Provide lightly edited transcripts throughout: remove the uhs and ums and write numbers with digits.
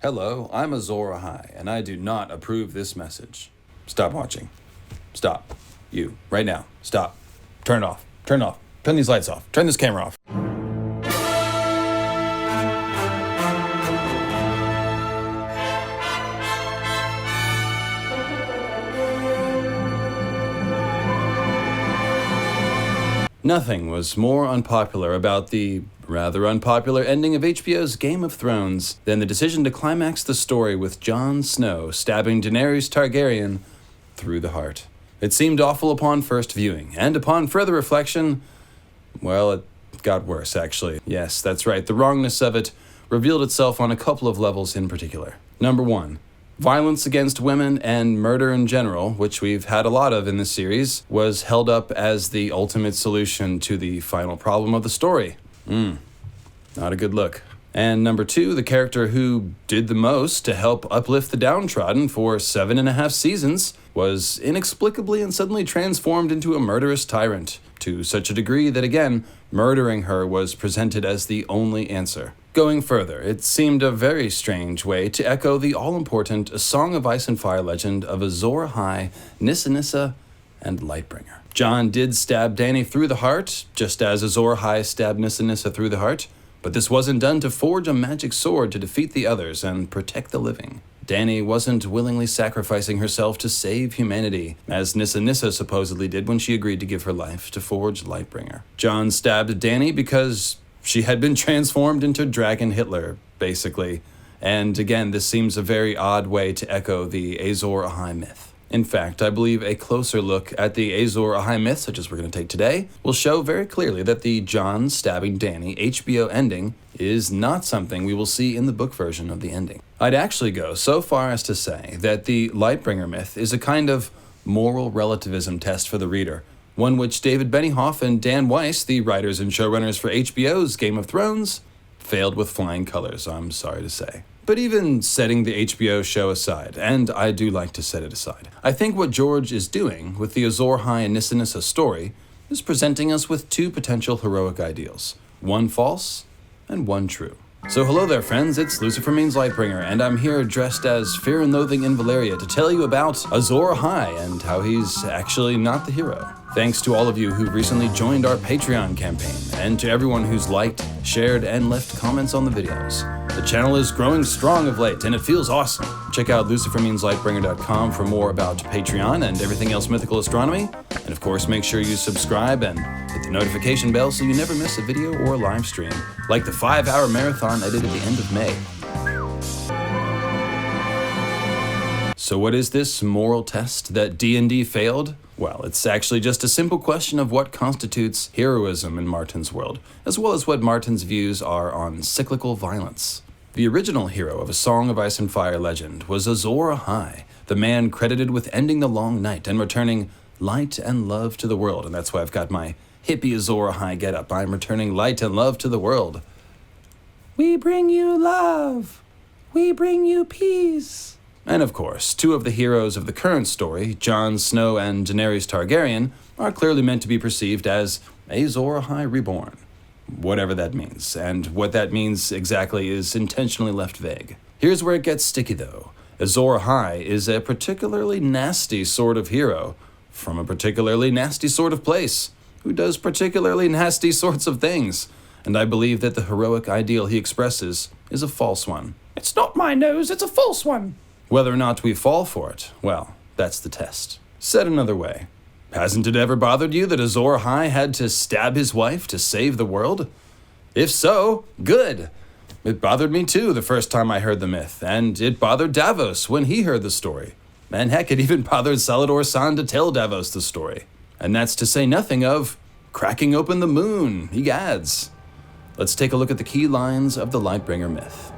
Hello, I'm Azor Ahai, and I do not approve this message. Stop watching. Stop. You. Right now. Stop. Turn it off. Turn it off. Turn these lights off. Turn this camera off. Nothing was more unpopular about the rather unpopular ending of HBO's Game of Thrones than the decision to climax the story with Jon Snow stabbing Daenerys Targaryen through the heart. It seemed awful upon first viewing, and upon further reflection, well, it got worse, actually. Yes, that's right, the wrongness of it revealed itself on a couple of levels in particular. Number one, violence against women and murder in general, which we've had a lot of in this series, was held up as the ultimate solution to the final problem of the story. Not a good look. And number two, the character who did the most to help uplift the downtrodden for 7.5 seasons was inexplicably and suddenly transformed into a murderous tyrant, to such a degree that, again, murdering her was presented as the only answer. Going further, it seemed a very strange way to echo the all-important A Song of Ice and Fire legend of Azor Ahai, Nissa, and Lightbringer. Jon did stab Dany through the heart, just as Azor Ahai stabbed Nissa through the heart, but this wasn't done to forge a magic sword to defeat the others and protect the living. Dany wasn't willingly sacrificing herself to save humanity, as Nissa supposedly did when she agreed to give her life to forge Lightbringer. Jon stabbed Dany because she had been transformed into Dragon Hitler, basically. And again, this seems a very odd way to echo the Azor Ahai myth. In fact, I believe a closer look at the Azor Ahai myth, such as we're going to take today, will show very clearly that the Jon stabbing Dany HBO ending is not something we will see in the book version of the ending. I'd actually go so far as to say that the Lightbringer myth is a kind of moral relativism test for the reader, one which David Benioff and Dan Weiss, the writers and showrunners for HBO's Game of Thrones, failed with flying colors, I'm sorry to say. But even setting the HBO show aside, and I do like to set it aside, I think what George is doing with the Azor Ahai and Nissa story is presenting us with two potential heroic ideals, one false and one true. So hello there, friends, it's Lucifer Means Lightbringer, and I'm here dressed as Fear and Loathing in Valeria to tell you about Azor Ahai and how he's actually not the hero. Thanks to all of you who've recently joined our Patreon campaign, and to everyone who's liked, shared, and left comments on the videos. The channel is growing strong of late, and it feels awesome. Check out lucifermeanslightbringer.com for more about Patreon and everything else mythical astronomy. And of course, make sure you subscribe and hit the notification bell so you never miss a video or live stream, like the 5-hour marathon I did at the end of May. So what is this moral test that D&D failed? Well, it's actually just a simple question of what constitutes heroism in Martin's world, as well as what Martin's views are on cyclical violence. The original hero of A Song of Ice and Fire legend was Azor Ahai, the man credited with ending the long night and returning light and love to the world, and that's why I've got my hippie Azor Ahai getup. I'm returning light and love to the world. We bring you love. We bring you peace. And of course, two of the heroes of the current story, Jon Snow and Daenerys Targaryen, are clearly meant to be perceived as Azor Ahai reborn. Whatever that means, and what that means exactly is intentionally left vague. Here's where it gets sticky though. Azor Ahai is a particularly nasty sort of hero, from a particularly nasty sort of place, who does particularly nasty sorts of things, and I believe that the heroic ideal he expresses is a false one. It's not my nose, it's a false one. Whether or not we fall for it, well, that's the test. Said another way, hasn't it ever bothered you that Azor Ahai had to stab his wife to save the world? If so, good. It bothered me too the first time I heard the myth, and it bothered Davos when he heard the story. And heck, it even bothered Salador San to tell Davos the story. And that's to say nothing of cracking open the moon, he adds. Let's take a look at the key lines of the Lightbringer myth.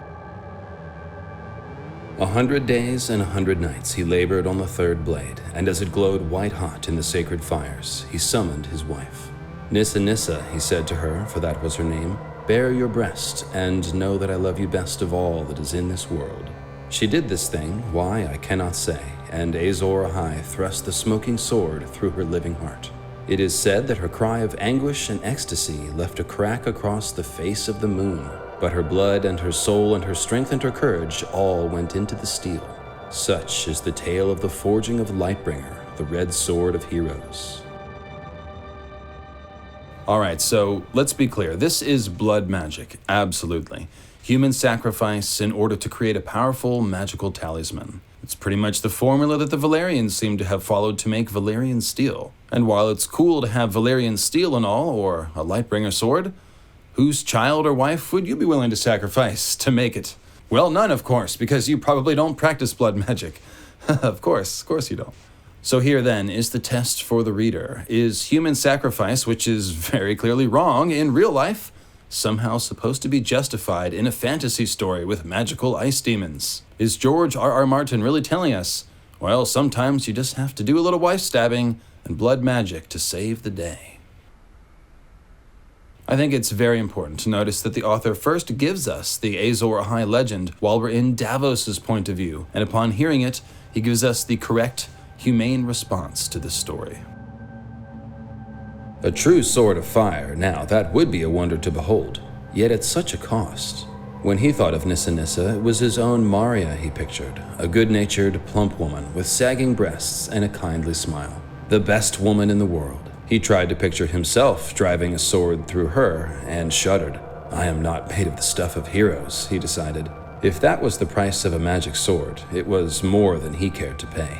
100 days and 100 nights he labored on the third blade, and as it glowed white-hot in the sacred fires, he summoned his wife. Nissa, he said to her, for that was her name, bear your breast, and know that I love you best of all that is in this world. She did this thing, why I cannot say, and Azor Ahai thrust the smoking sword through her living heart. It is said that her cry of anguish and ecstasy left a crack across the face of the moon, but her blood and her soul and her strength and her courage all went into the steel. Such is the tale of the forging of Lightbringer, the red sword of heroes. Alright, so let's be clear. This is blood magic, absolutely. Human sacrifice in order to create a powerful magical talisman. It's pretty much the formula that the Valyrians seem to have followed to make Valyrian steel. And while it's cool to have Valyrian steel and all, or a Lightbringer sword, whose child or wife would you be willing to sacrifice to make it? Well, none, of course, because you probably don't practice blood magic. Of course you don't. So here then is the test for the reader. Is human sacrifice, which is very clearly wrong in real life, somehow supposed to be justified in a fantasy story with magical ice demons? Is George R.R. Martin really telling us, well, sometimes you just have to do a little wife stabbing and blood magic to save the day? I think it's very important to notice that the author first gives us the Azor Ahai legend while we're in Davos's point of view, and upon hearing it, he gives us the correct, humane response to the story. A true sword of fire, now that would be a wonder to behold, yet at such a cost. When he thought of Nissa Nissa, it was his own Maria he pictured, a good-natured, plump woman with sagging breasts and a kindly smile. The best woman in the world. He tried to picture himself driving a sword through her and shuddered. I am not made of the stuff of heroes, he decided. If that was the price of a magic sword, it was more than he cared to pay.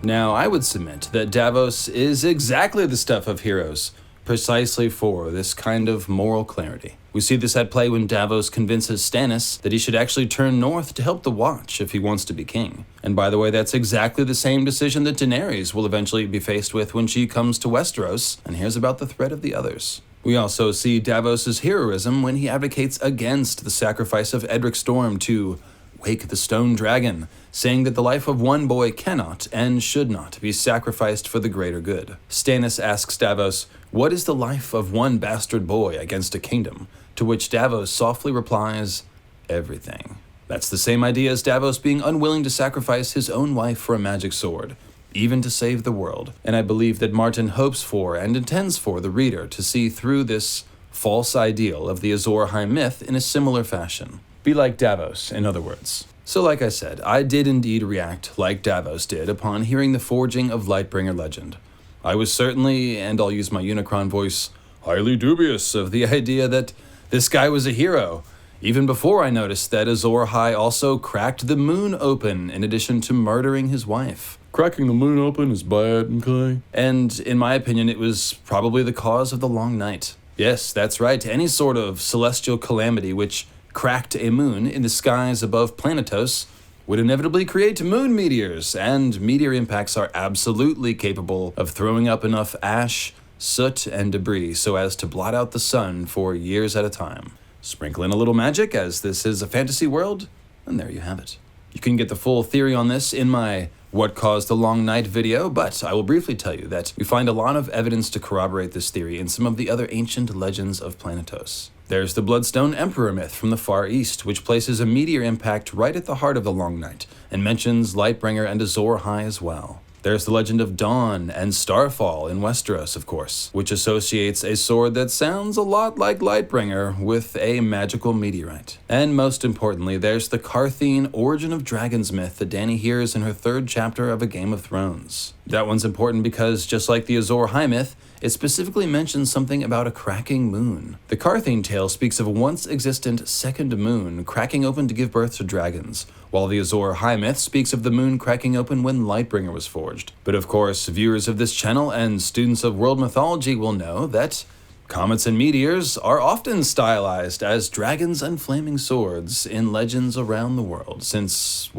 Now, I would submit that Davos is exactly the stuff of heroes, precisely for this kind of moral clarity. We see this at play when Davos convinces Stannis that he should actually turn north to help the Watch if he wants to be king. And by the way, that's exactly the same decision that Daenerys will eventually be faced with when she comes to Westeros and hears about the threat of the others. We also see Davos's heroism when he advocates against the sacrifice of Edric Storm to wake the stone dragon, saying that the life of one boy cannot and should not be sacrificed for the greater good. Stannis asks Davos, what is the life of one bastard boy against a kingdom? To which Davos softly replies, everything. That's the same idea as Davos being unwilling to sacrifice his own wife for a magic sword, even to save the world. And I believe that Martin hopes for and intends for the reader to see through this false ideal of the Azor Ahai myth in a similar fashion. Be like Davos, in other words. So like I said, I did indeed react like Davos did upon hearing the forging of Lightbringer legend. I was certainly, and I'll use my Unicron voice, highly dubious of the idea that this guy was a hero, even before I noticed that Azor Ahai also cracked the moon open in addition to murdering his wife. Cracking the moon open is bad, okay? And in my opinion, it was probably the cause of the long night. Yes, that's right, any sort of celestial calamity which cracked a moon in the skies above Planetos would inevitably create moon meteors, and meteor impacts are absolutely capable of throwing up enough ash, soot, and debris so as to blot out the sun for years at a time. Sprinkle in a little magic, as this is a fantasy world, and there you have it. You can get the full theory on this in my What Caused the Long Night video, but I will briefly tell you that we find a lot of evidence to corroborate this theory in some of the other ancient legends of Planetos. There's the Bloodstone Emperor myth from the Far East, which places a meteor impact right at the heart of the Long Night, and mentions Lightbringer and Azor Ahai as well. There's the legend of Dawn and Starfall in Westeros, of course, which associates a sword that sounds a lot like Lightbringer with a magical meteorite. And most importantly, there's the Qartheen Origin of Dragons myth that Dany hears in her 3rd chapter of A Game of Thrones. That one's important because, just like the Azor Ahai myth, it specifically mentions something about a cracking moon. The Qartheen tale speaks of a once-existent second moon cracking open to give birth to dragons, while the Azor Ahai myth speaks of the moon cracking open when Lightbringer was forged. But of course, viewers of this channel and students of world mythology will know that comets and meteors are often stylized as dragons and flaming swords in legends around the world, since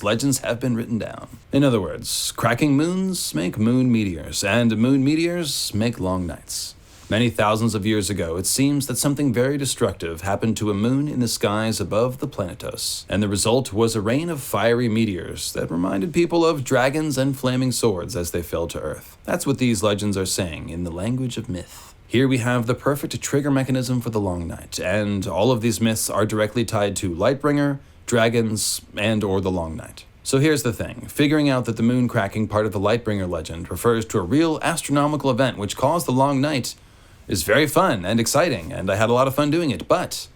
legends have been written down. In other words, cracking moons make moon meteors, and moon meteors make long nights. Many thousands of years ago, it seems that something very destructive happened to a moon in the skies above the Planetos, and the result was a rain of fiery meteors that reminded people of dragons and flaming swords as they fell to Earth. That's what these legends are saying in the language of myth. Here we have the perfect trigger mechanism for the Long Night, and all of these myths are directly tied to Lightbringer, dragons, and/or the Long Night. So here's the thing, figuring out that the moon cracking part of the Lightbringer legend refers to a real astronomical event which caused the Long Night is very fun and exciting, and I had a lot of fun doing it, but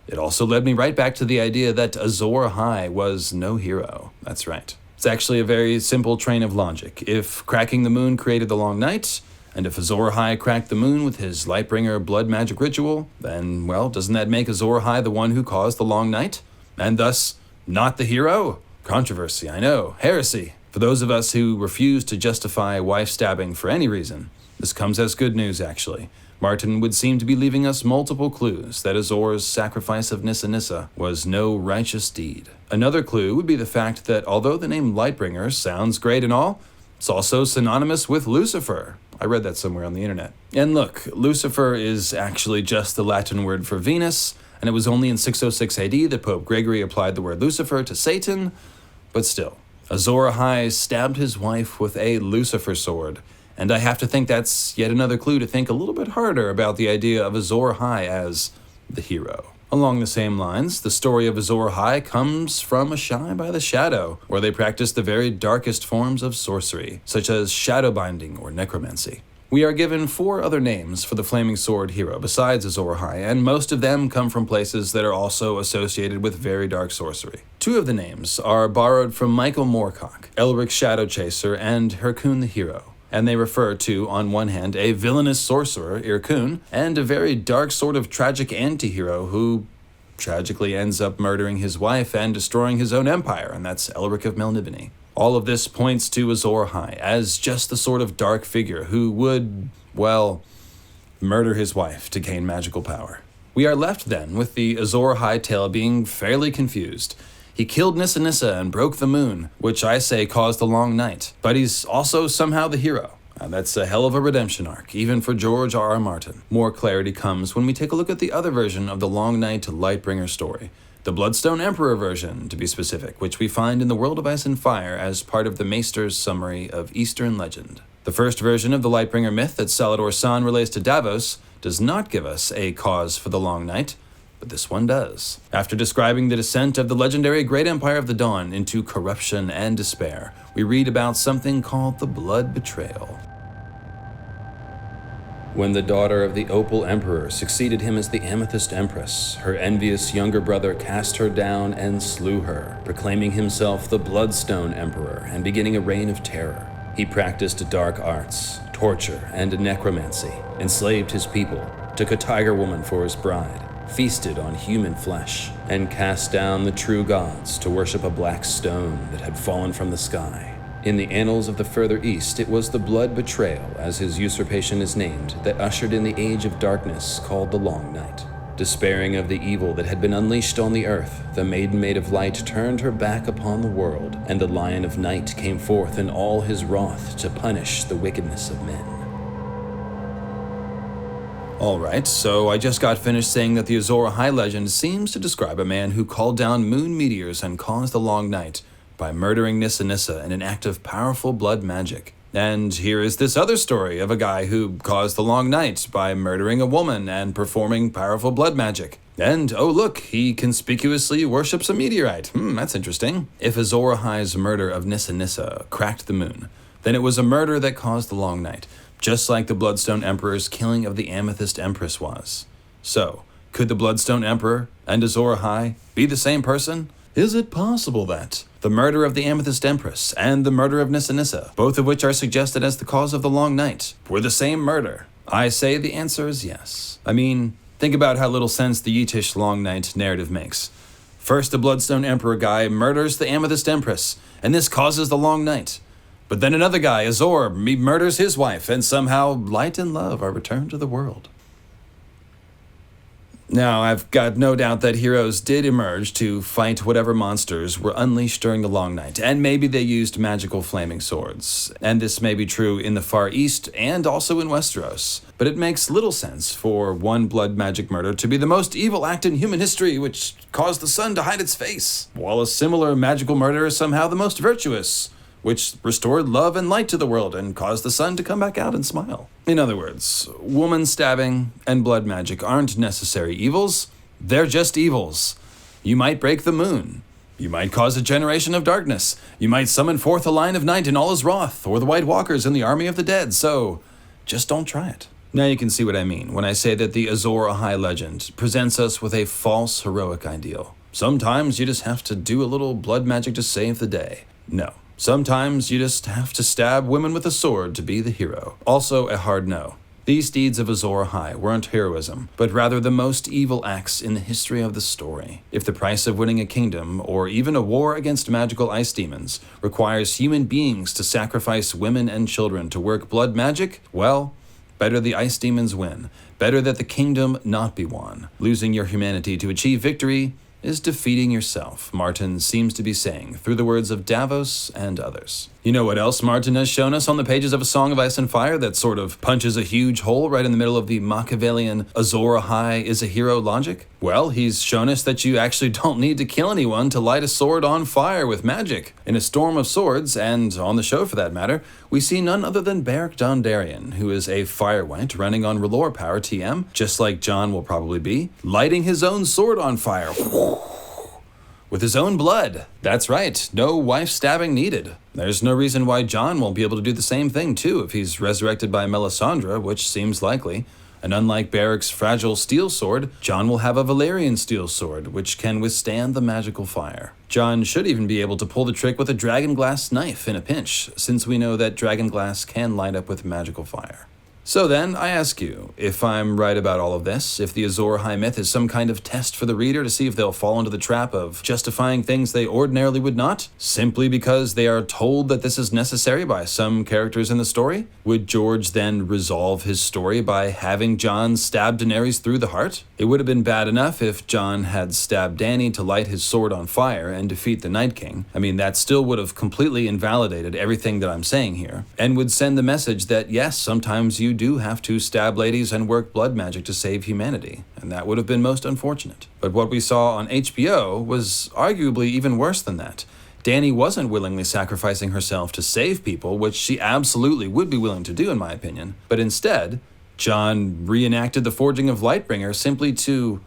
It also led me right back to the idea that Azor Ahai was no hero. That's right. It's actually a very simple train of logic. If cracking the moon created the long night, and if Azor Ahai cracked the moon with his Lightbringer blood magic ritual, then, well, doesn't that make Azor Ahai the one who caused the long night? And thus, not the hero? Controversy, I know. Heresy. For those of us who refuse to justify wife stabbing for any reason, this comes as good news, actually. Martin would seem to be leaving us multiple clues that Azor's sacrifice of Nissa was no righteous deed. Another clue would be the fact that although the name Lightbringer sounds great and all, it's also synonymous with Lucifer. I read that somewhere on the internet. And look, Lucifer is actually just the Latin word for Venus, and it was only in 606 AD that Pope Gregory applied the word Lucifer to Satan, but still. Azor Ahai stabbed his wife with a Lucifer sword, and I have to think that's yet another clue to think a little bit harder about the idea of Azor Ahai as the hero. Along the same lines, the story of Azor Ahai comes from Ashai by the Shadow, where they practice the very darkest forms of sorcery, such as shadow binding or necromancy. We are given 4 other names for the Flaming Sword hero besides Azor Ahai, and most of them come from places that are also associated with very dark sorcery. 2 of the names are borrowed from Michael Moorcock, Elric's Shadow Chaser, and Hyrkoon the Hero. And they refer to, on one hand, a villainous sorcerer, Hyrkoon, and a very dark sort of tragic anti-hero who tragically ends up murdering his wife and destroying his own empire, and that's Elric of Melniboné. All of this points to Azor Ahai as just the sort of dark figure who would, well, murder his wife to gain magical power. We are left then with the Azor Ahai tale being fairly confused. He killed Nissa and broke the moon, which I say caused the long night, but he's also somehow the hero. And that's a hell of a redemption arc, even for George R.R. Martin. More clarity comes when we take a look at the other version of the Long Night Lightbringer story, the Bloodstone Emperor version, to be specific, which we find in the World of Ice and Fire as part of the Maester's summary of Eastern legend. The first version of the Lightbringer myth that Salador San relays to Davos does not give us a cause for the long night, but this one does. After describing the descent of the legendary Great Empire of the Dawn into corruption and despair, we read about something called the Blood Betrayal. When the daughter of the Opal Emperor succeeded him as the Amethyst Empress, her envious younger brother cast her down and slew her, proclaiming himself the Bloodstone Emperor and beginning a reign of terror. He practiced dark arts, torture, and necromancy, enslaved his people, took a tiger woman for his bride, feasted on human flesh, and cast down the true gods to worship a black stone that had fallen from the sky. In the annals of the further east, it was the Blood Betrayal, as his usurpation is named, that ushered in the age of darkness called the Long Night. Despairing of the evil that had been unleashed on the earth, the Maid of Light turned her back upon the world, and the Lion of Night came forth in all his wrath to punish the wickedness of men. Alright, so I just got finished saying that the Azor Ahai legend seems to describe a man who called down moon meteors and caused the long night by murdering Nissa in an act of powerful blood magic. And here is this other story of a guy who caused the long night by murdering a woman and performing powerful blood magic. And, oh look, he conspicuously worships a meteorite. That's interesting. If Azor Ahai's murder of Nissa cracked the moon, then it was a murder that caused the long night, just like the Bloodstone Emperor's killing of the Amethyst Empress was. So, could the Bloodstone Emperor and Azor Ahai be the same person? Is it possible that the murder of the Amethyst Empress and the murder of Nissa, both of which are suggested as the cause of the long night, were the same murder? I say the answer is yes. I mean, think about how little sense the Yitish long night narrative makes. First, the Bloodstone Emperor guy murders the Amethyst Empress, and this causes the long night. But then another guy, Azor, murders his wife, and somehow light and love are returned to the world. Now, I've got no doubt that heroes did emerge to fight whatever monsters were unleashed during the Long Night, and maybe they used magical flaming swords. And this may be true in the Far East and also in Westeros. But it makes little sense for one blood magic murder to be the most evil act in human history, which caused the sun to hide its face, while a similar magical murder is somehow the most virtuous, which restored love and light to the world and caused the sun to come back out and smile. In other words, woman stabbing and blood magic aren't necessary evils, they're just evils. You might break the moon. You might cause a generation of darkness. You might summon forth a Lion of Night in all his wrath, or the White Walkers in the army of the dead, so just don't try it. Now you can see what I mean when I say that the Azor Ahai legend presents us with a false heroic ideal. Sometimes you just have to do a little blood magic to save the day. No. Sometimes you just have to stab women with a sword to be the hero. Also a hard no. These deeds of Azor Ahai weren't heroism, but rather the most evil acts in the history of the story. If the price of winning a kingdom, or even a war against magical ice demons, requires human beings to sacrifice women and children to work blood magic, well, better the ice demons win. Better that the kingdom not be won. Losing your humanity to achieve victory is defeating yourself, Martin seems to be saying through the words of Davos and others. You know what else Martin has shown us on the pages of A Song of Ice and Fire that sort of punches a huge hole right in the middle of the Machiavellian Azor Ahai is a hero logic? Well, he's shown us that you actually don't need to kill anyone to light a sword on fire with magic. In A Storm of Swords, and on the show for that matter, we see none other than Beric Dondarrion, who is a Firewhite running on R'hllor power TM, just like Jon will probably be, lighting his own sword on fire. With his own blood. That's right, no wife stabbing needed. There's no reason why Jon won't be able to do the same thing too if he's resurrected by Melisandre, which seems likely. And unlike Beric's fragile steel sword, Jon will have a Valyrian steel sword, which can withstand the magical fire. Jon should even be able to pull the trick with a dragonglass knife in a pinch, since we know that dragonglass can light up with magical fire. So then, I ask you, if I'm right about all of this, if the Azor Ahai myth is some kind of test for the reader to see if they'll fall into the trap of justifying things they ordinarily would not, simply because they are told that this is necessary by some characters in the story, would George then resolve his story by having Jon stab Daenerys through the heart? It would have been bad enough if Jon had stabbed Dany to light his sword on fire and defeat the Night King. I mean, that still would have completely invalidated everything that I'm saying here, and would send the message that yes, sometimes you do have to stab ladies and work blood magic to save humanity, and that would have been most unfortunate. But what we saw on HBO was arguably even worse than that. Dany wasn't willingly sacrificing herself to save people, which she absolutely would be willing to do in my opinion, but instead, Jon reenacted the forging of Lightbringer simply to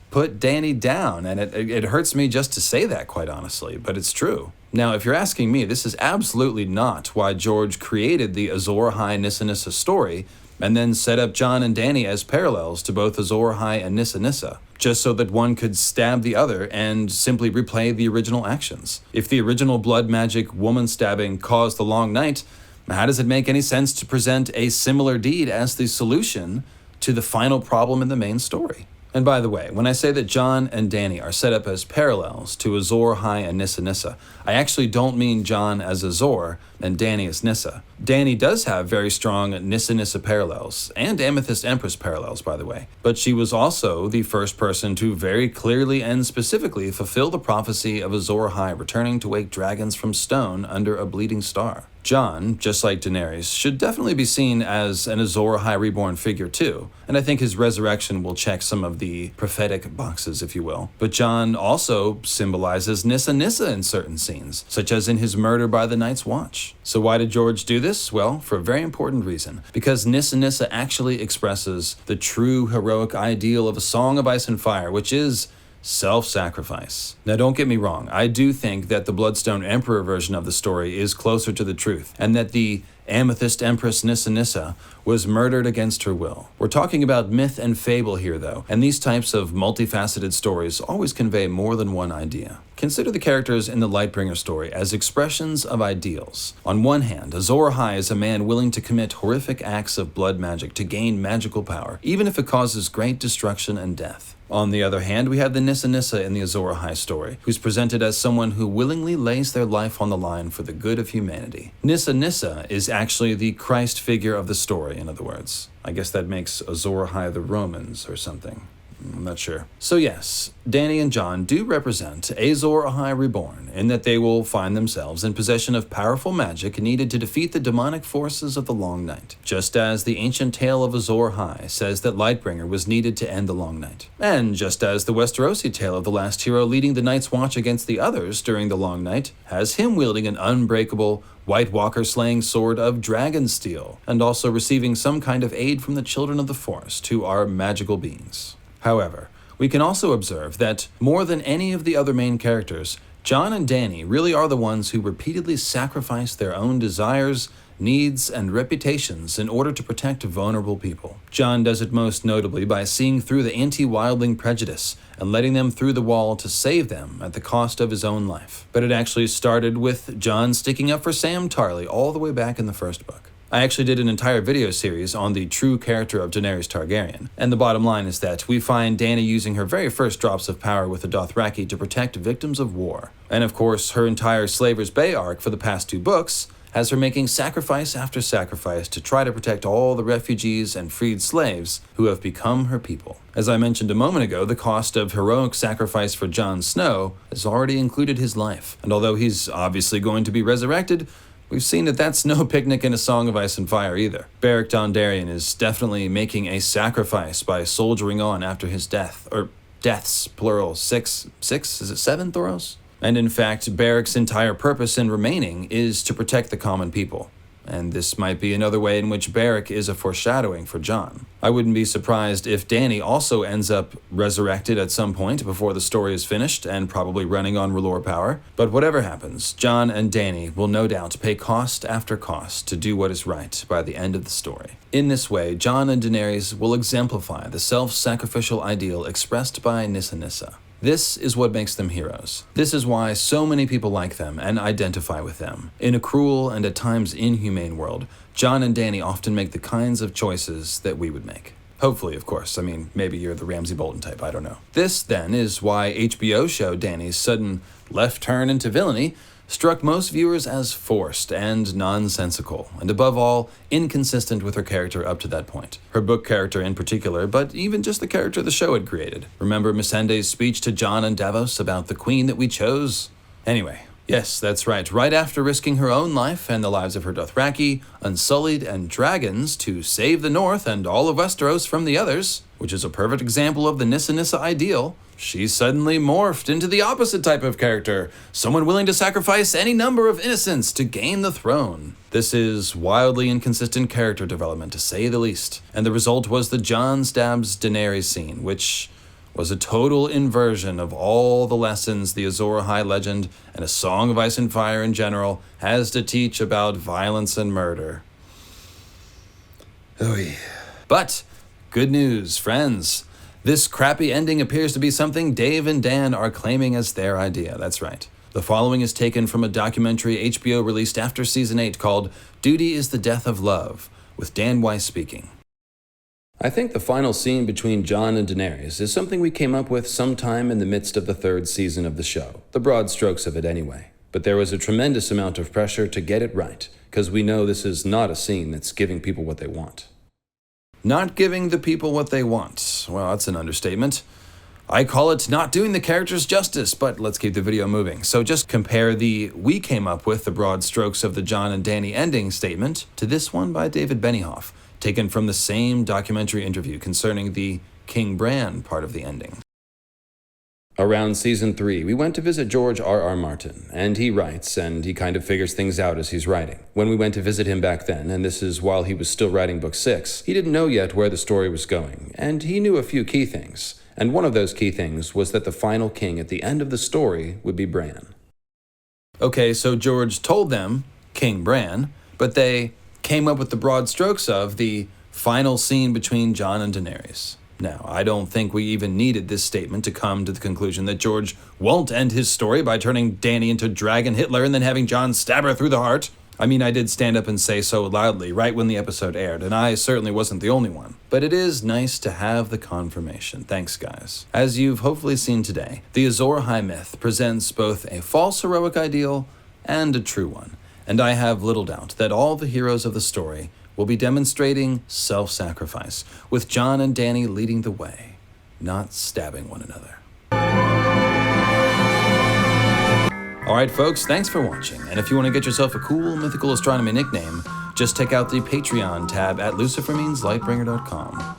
put Dany down, and it hurts me just to say that, quite honestly, but it's true. Now, if you're asking me, this is absolutely not why George created the Azor Ahai Nissa Nissa story and then set up Jon and Dany as parallels to both Azor Ahai and Nissa Nissa, just so that one could stab the other and simply replay the original actions. If the original blood magic woman stabbing caused the long night, how does it make any sense to present a similar deed as the solution to the final problem in the main story? And by the way, when I say that Jon and Dany are set up as parallels to Azor Ahai and Nissa Nissa, I actually don't mean Jon as Azor and Dany as Nissa. Dany does have very strong Nissa Nissa parallels, and Amethyst Empress parallels, by the way. But she was also the first person to very clearly and specifically fulfill the prophecy of Azor Ahai returning to wake dragons from stone under a bleeding star. Jon, just like Daenerys, should definitely be seen as an Azor Ahai reborn figure too, and I think his resurrection will check some of the prophetic boxes, if you will. But Jon also symbolizes Nissa Nissa in certain scenes, such as in his murder by the Night's Watch. So why did George do this? Well, for a very important reason. Because Nissa Nissa actually expresses the true heroic ideal of A Song of Ice and Fire, which is self-sacrifice. Now don't get me wrong, I do think that the Bloodstone Emperor version of the story is closer to the truth, and that the Amethyst Empress Nissa Nissa was murdered against her will. We're talking about myth and fable here though, and these types of multifaceted stories always convey more than one idea. Consider the characters in the Lightbringer story as expressions of ideals. On one hand, Azor Ahai is a man willing to commit horrific acts of blood magic to gain magical power, even if it causes great destruction and death. On the other hand, we have the Nissa Nissa in the Azor Ahai story, who's presented as someone who willingly lays their life on the line for the good of humanity. Nissa Nissa is actually the Christ figure of the story, in other words. I guess that makes Azor Ahai the Romans or something. I'm not sure. So yes, Dany and Jon do represent Azor Ahai Reborn, in that they will find themselves in possession of powerful magic needed to defeat the demonic forces of the Long Night, just as the ancient tale of Azor Ahai says that Lightbringer was needed to end the Long Night, and just as the Westerosi tale of the last hero leading the Night's Watch against the others during the Long Night has him wielding an unbreakable White Walker slaying sword of dragon steel, and also receiving some kind of aid from the children of the forest, who are magical beings. However, we can also observe that, more than any of the other main characters, Jon and Dany really are the ones who repeatedly sacrifice their own desires, needs, and reputations in order to protect vulnerable people. Jon does it most notably by seeing through the anti-wildling prejudice and letting them through the wall to save them at the cost of his own life. But it actually started with Jon sticking up for Sam Tarly all the way back in the first book. I actually did an entire video series on the true character of Daenerys Targaryen, and the bottom line is that we find Dany using her very first drops of power with the Dothraki to protect victims of war. And of course, her entire Slaver's Bay arc for the past 2 books has her making sacrifice after sacrifice to try to protect all the refugees and freed slaves who have become her people. As I mentioned a moment ago, the cost of heroic sacrifice for Jon Snow has already included his life, and although he's obviously going to be resurrected, we've seen that that's no picnic in A Song of Ice and Fire either. Beric Dondarrion is definitely making a sacrifice by soldiering on after his death, or deaths, plural, 6, is it 7, Thoros? And in fact, Beric's entire purpose in remaining is to protect the common people. And this might be another way in which Beric is a foreshadowing for Jon. I wouldn't be surprised if Dany also ends up resurrected at some point before the story is finished and probably running on R'hllor power. But whatever happens, Jon and Dany will no doubt pay cost after cost to do what is right by the end of the story. In this way, Jon and Daenerys will exemplify the self-sacrificial ideal expressed by Nissa Nissa. This is what makes them heroes. This is why so many people like them and identify with them. In a cruel and at times inhumane world, Jon and Dany often make the kinds of choices that we would make. Hopefully, of course. I mean, maybe you're the Ramsay Bolton type, I don't know. This, then, is why HBO show Dany's sudden left turn into villainy struck most viewers as forced and nonsensical, and above all, inconsistent with her character up to that point. Her book character in particular, but even just the character the show had created. Remember Missandei's speech to Jon and Davos about the queen that we chose? Anyway, yes, that's right. Right after risking her own life and the lives of her Dothraki, Unsullied, and dragons to save the North and all of Westeros from the others, which is a perfect example of the Nissa Nissa ideal, she suddenly morphed into the opposite type of character, someone willing to sacrifice any number of innocents to gain the throne. This is wildly inconsistent character development, to say the least, and the result was the Jon stabs Daenerys scene, which was a total inversion of all the lessons the Azor Ahai legend and A Song of Ice and Fire in general has to teach about violence and murder. Oy. But good news, friends. This crappy ending appears to be something Dave and Dan are claiming as their idea. That's right. The following is taken from a documentary HBO released after Season 8 called Duty is the Death of Love, with Dan Weiss speaking. I think the final scene between Jon and Daenerys is something we came up with sometime in the midst of the 3rd season of the show. The broad strokes of it anyway. But there was a tremendous amount of pressure to get it right, because we know this is not a scene that's giving people what they want. Not giving the people what they want. Well, that's an understatement. I call it not doing the characters justice, but let's keep the video moving. So just compare we came up with the broad strokes of the Jon and Dany ending statement to this one by David Benioff, taken from the same documentary interview concerning the King Bran part of the ending. Around Season 3, we went to visit George R.R. Martin, and he writes, and he kind of figures things out as he's writing. When we went to visit him back then, and this is while he was still writing Book 6, he didn't know yet where the story was going, and he knew a few key things. And one of those key things was that the final king at the end of the story would be Bran. Okay, so George told them, King Bran, but they came up with the broad strokes of the final scene between Jon and Daenerys. Now, I don't think we even needed this statement to come to the conclusion that George won't end his story by turning Dany into Dragon Hitler and then having Jon stab her through the heart. I mean, I did stand up and say so loudly right when the episode aired, and I certainly wasn't the only one. But it is nice to have the confirmation. Thanks, guys. As you've hopefully seen today, the Azor Ahai myth presents both a false heroic ideal and a true one. And I have little doubt that all the heroes of the story will be demonstrating self-sacrifice, with Jon and Dany leading the way, not stabbing one another. Alright folks, thanks for watching, and if you want to get yourself a cool mythical astronomy nickname, just check out the Patreon tab at lucifermeanslightbringer.com.